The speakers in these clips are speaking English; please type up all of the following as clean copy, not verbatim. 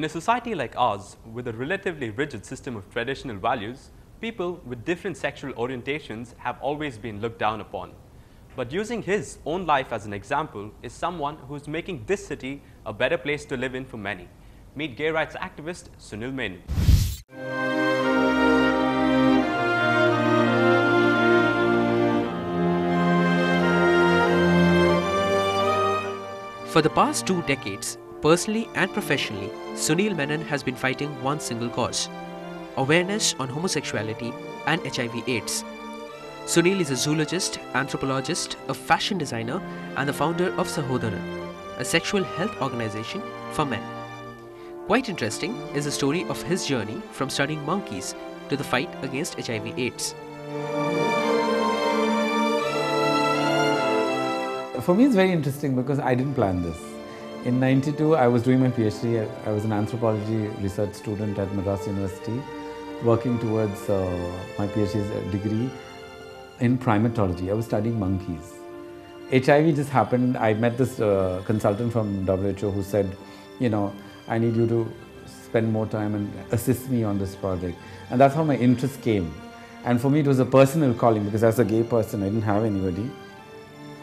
In a society like ours, with a relatively rigid system of traditional values, people with different sexual orientations have always been looked down upon. But using his own life as an example is someone who's making this city a better place to live in for many. Meet gay rights activist Sunil Menon. For the past 2 decades, personally and professionally, Sunil Menon has been fighting one single cause: awareness on homosexuality and HIV/AIDS. Sunil is a zoologist, anthropologist, a fashion designer, and the founder of Sahodharan, a sexual health organization for men. Quite interesting is the story of his journey from studying monkeys to the fight against HIV/AIDS. For me, it's very interesting because I didn't plan this. In '92, I was doing my PhD. I was an anthropology research student at Madras University, working towards my PhD degree in primatology. I was studying monkeys. HIV just happened. I met this consultant from WHO who said, you know, I need you to spend more time and assist me on this project. And that's how my interest came. And for me, it was a personal calling because as a gay person, I didn't have anybody.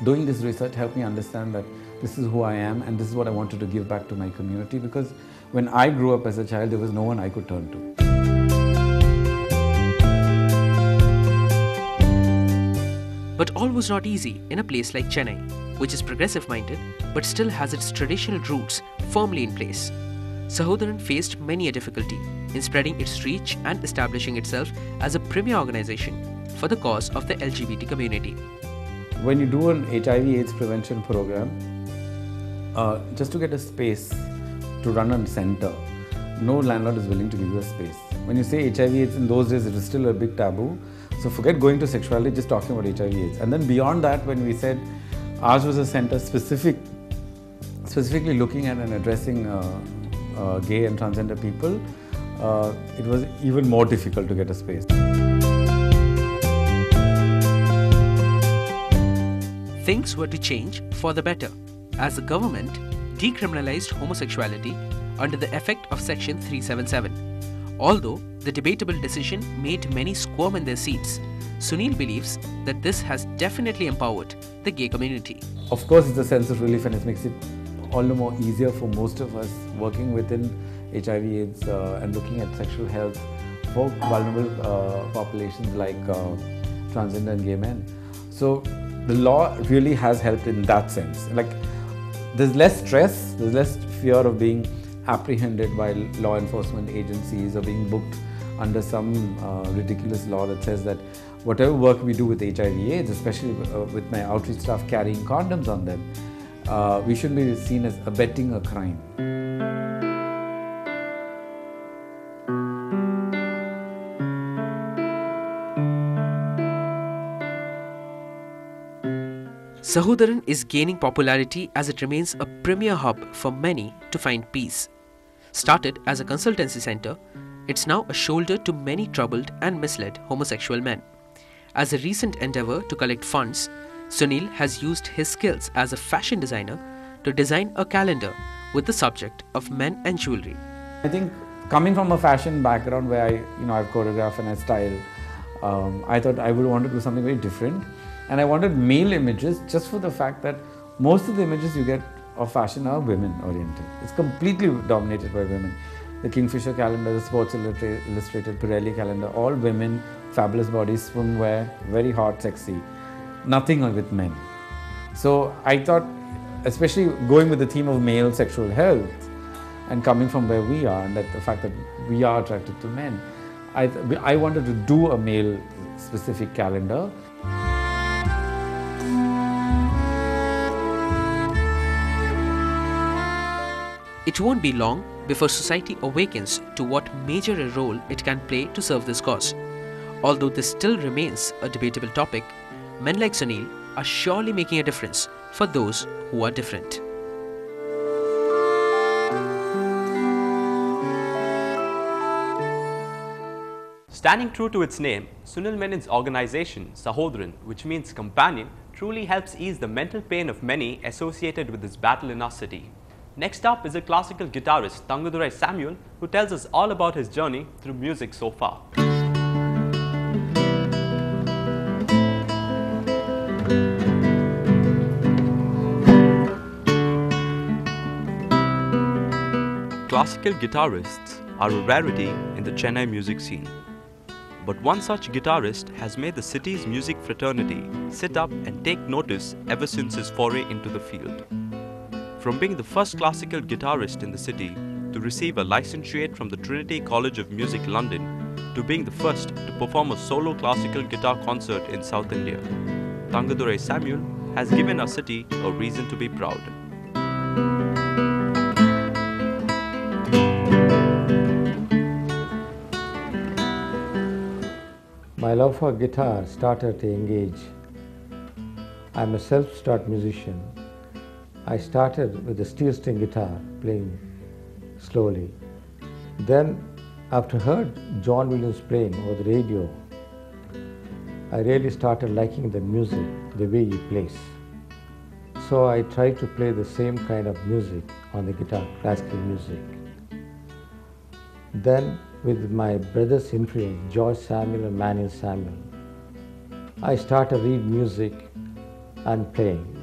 Doing this research helped me understand that this is who I am and this is what I wanted to give back to my community, because when I grew up as a child, there was no one I could turn to. But all was not easy in a place like Chennai, which is progressive-minded but still has its traditional roots firmly in place. Sahodharan faced many a difficulty in spreading its reach and establishing itself as a premier organization for the cause of the LGBT community. When you do an HIV/AIDS prevention program, just to get a space to run a center, no landlord is willing to give you a space. When you say HIV/AIDS, in those days it was still a big taboo. So forget going to sexuality, just talking about HIV/AIDS. And then beyond that, when we said ours was a center specifically looking at and addressing gay and transgender people, it was even more difficult to get a space. Things were to change for the better, as the government decriminalized homosexuality under the effect of Section 377. Although the debatable decision made many squirm in their seats, Sunil believes that this has definitely empowered the gay community. Of course, it's a sense of relief and it makes it all the more easier for most of us working within HIV/AIDS and looking at sexual health for vulnerable populations like transgender and gay men. So the law really has helped in that sense. Like, there's less stress, there's less fear of being apprehended by law enforcement agencies or being booked under some ridiculous law that says that whatever work we do with HIV/AIDS, especially with my outreach staff carrying condoms on them, we shouldn't be seen as abetting a crime. Sahodharan is gaining popularity as it remains a premier hub for many to find peace. Started as a consultancy center, it's now a shoulder to many troubled and misled homosexual men. As a recent endeavor to collect funds, Sunil has used his skills as a fashion designer to design a calendar with the subject of men and jewelry. I think coming from a fashion background where I've choreographed and I style, I thought I would want to do something very different. And I wanted male images just for the fact that most of the images you get of fashion are women oriented. It's completely dominated by women. The Kingfisher calendar, the Sports Illustrated, Pirelli calendar, all women, fabulous bodies, swimwear, very hot, sexy. Nothing with men. So I thought, especially going with the theme of male sexual health and coming from where we are, and that the fact that we are attracted to men, I wanted to do a male specific calendar. It won't be long before society awakens to what major a role it can play to serve this cause. Although this still remains a debatable topic, men like Sunil are surely making a difference for those who are different. Standing true to its name, Sunil Menon's organization, Sahodharan, which means companion, truly helps ease the mental pain of many associated with this battle in our city. Next up is a classical guitarist, Thangadurai Samuel, who tells us all about his journey through music so far. Classical guitarists are a rarity in the Chennai music scene. But one such guitarist has made the city's music fraternity sit up and take notice ever since his foray into the field. From being the first classical guitarist in the city to receive a licentiate from the Trinity College of Music, London, to being the first to perform a solo classical guitar concert in South India, Thangadurai Samuel has given our city a reason to be proud. My love for guitar started at a young age. I'm a self-taught musician. I started with a steel string guitar, playing slowly. Then, after heard John Williams playing over the radio, I really started liking the music, the way he plays. So I tried to play the same kind of music on the guitar, classical music. Then, with my brother's influence, George Samuel and Manuel Samuel, I started to read music and playing.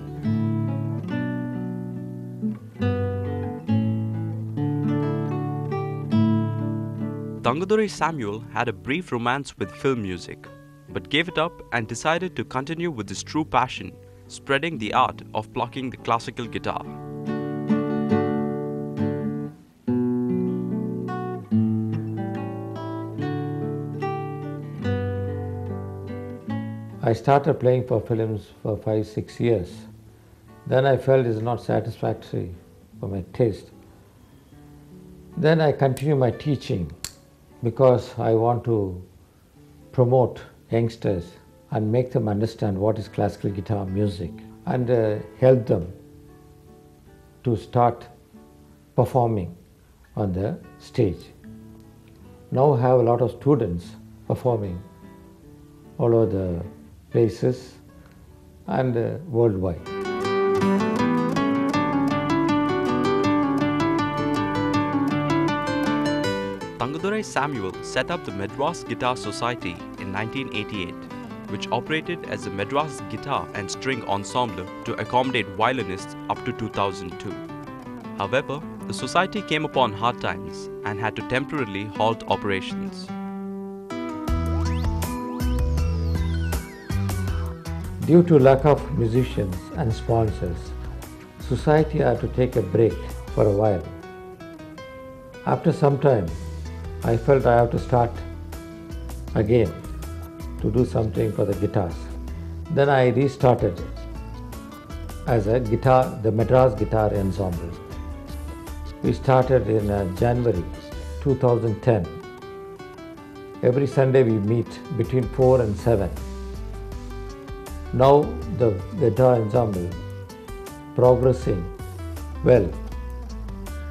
Thangadurai Samuel had a brief romance with film music, but gave it up and decided to continue with his true passion, spreading the art of plucking the classical guitar. I started playing for films for 5-6 years. Then I felt it is not satisfactory for my taste. Then I continued my teaching because I want to promote youngsters and make them understand what is classical guitar music and help them to start performing on the stage. Now I have a lot of students performing all over the places and worldwide. Thangadurai Samuel set up the Madras Guitar Society in 1988, which operated as a Madras Guitar and String Ensemble to accommodate violinists up to 2002. However, the society came upon hard times and had to temporarily halt operations. Due to lack of musicians and sponsors, society had to take a break for a while. After some time, I felt I have to start again to do something for the guitars. Then I restarted as the Madras Guitar Ensemble. We started in January 2010. Every Sunday we meet between 4 and 7. Now the guitar ensemble progressing well.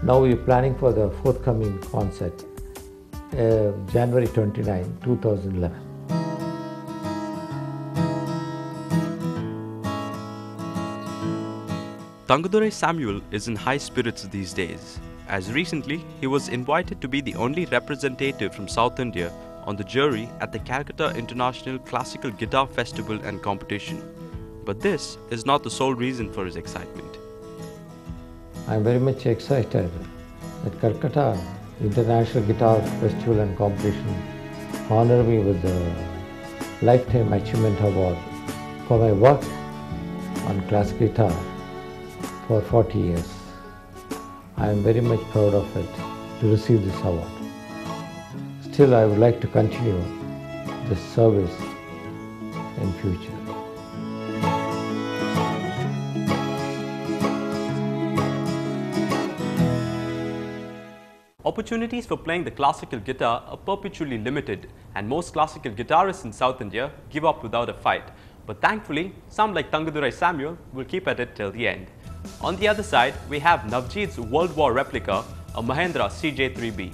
Now we are planning for the forthcoming concert, January 29, 2011. Thangadurai Samuel is in high spirits these days, as recently he was invited to be the only representative from South India on the jury at the Calcutta International Classical Guitar Festival and Competition. But this is not the sole reason for his excitement. I am very much excited that Calcutta International Guitar Festival and Competition honored me with the Lifetime Achievement Award for my work on classical guitar for 40 years. I am very much proud of it to receive this award. Still, I would like to continue this service in future. Opportunities for playing the classical guitar are perpetually limited, and most classical guitarists in South India give up without a fight. But thankfully, some like Thangadurai Samuel will keep at it till the end. On the other side, we have Navjeet's World War replica, a Mahindra CJ3B.